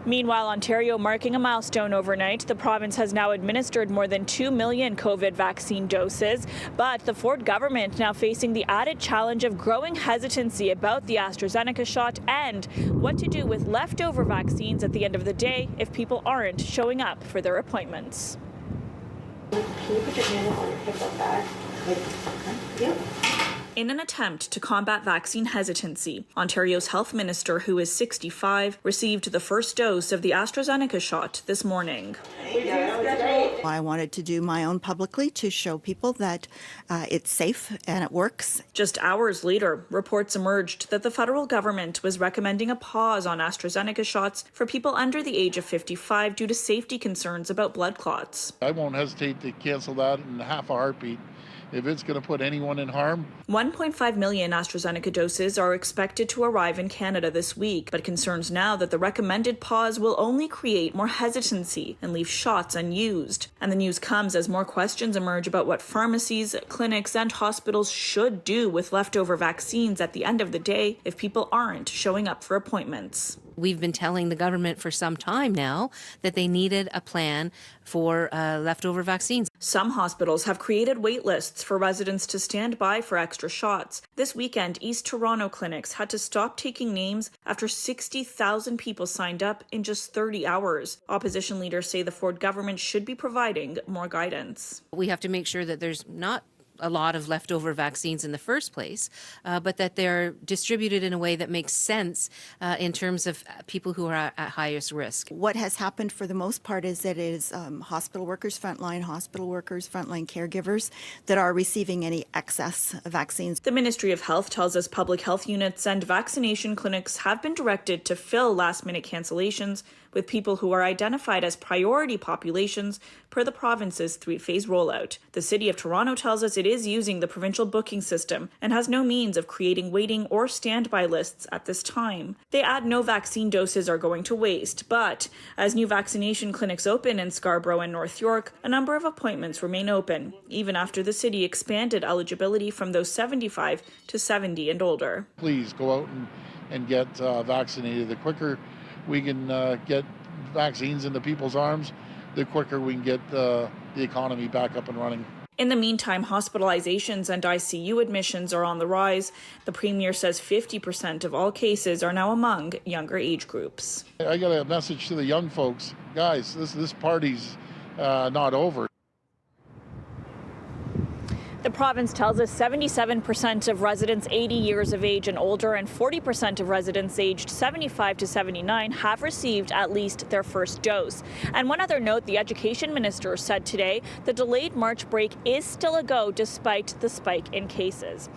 Meanwhile, Ontario marking a milestone overnight. The province has now administered more than 2 million COVID vaccine doses, but the Ford government now facing the added challenge of growing hesitancy about the AstraZeneca shot and what to do with leftover vaccines at the end of the day if people aren't showing up for their appointments. Can you put your hand on your pickup bag? Yep. In an attempt to combat vaccine hesitancy, Ontario's health minister, who is 65, received the first dose of the AstraZeneca shot this morning. I wanted to do my own publicly to show people that it's safe and it works. Just hours later, reports emerged that the federal government was recommending a pause on AstraZeneca shots for people under the age of 55 due to safety concerns about blood clots. I won't hesitate to cancel that in half a heartbeat if it's going to put anyone in harm. 1.5 million AstraZeneca doses are expected to arrive in Canada this week, but concerns now that the recommended pause will only create more hesitancy and leave shots unused. And the news comes as more questions emerge about what pharmacies, clinics, and hospitals should do with leftover vaccines at the end of the day if people aren't showing up for appointments. We've been telling the government for some time now that they needed a plan for leftover vaccines. Some hospitals have created wait lists for residents to stand by for extra shots. This weekend, East Toronto clinics had to stop taking names after 60,000 people signed up in just 30 hours. Opposition leaders say the Ford government should be providing more guidance. We have to make sure that there's not a lot of leftover vaccines in the first place, but that they're distributed in a way that makes sense in terms of people who are at highest risk. What has happened for the most part is that it is hospital workers, frontline caregivers that are receiving any excess vaccines. The Ministry of Health tells us public health units and vaccination clinics have been directed to fill last-minute cancellations with people who are identified as priority populations per the province's 3-phase rollout. The City of Toronto tells us it is using the provincial booking system and has no means of creating waiting or standby lists at this time. They add no vaccine doses are going to waste, but as new vaccination clinics open in Scarborough and North York, a number of appointments remain open, even after the city expanded eligibility from those 75 to 70 and older. Please go out and get vaccinated. The quicker we can get vaccines into people's arms, the quicker we can get the economy back up and running. In the meantime, hospitalizations and ICU admissions are on the rise. The Premier says 50% of all cases are now among younger age groups. I got a message to the young folks. Guys, this party's not over. The province tells us 77% of residents 80 years of age and older and 40% of residents aged 75 to 79 have received at least their first dose. And one other note, the education minister said today the delayed March break is still a go despite the spike in cases.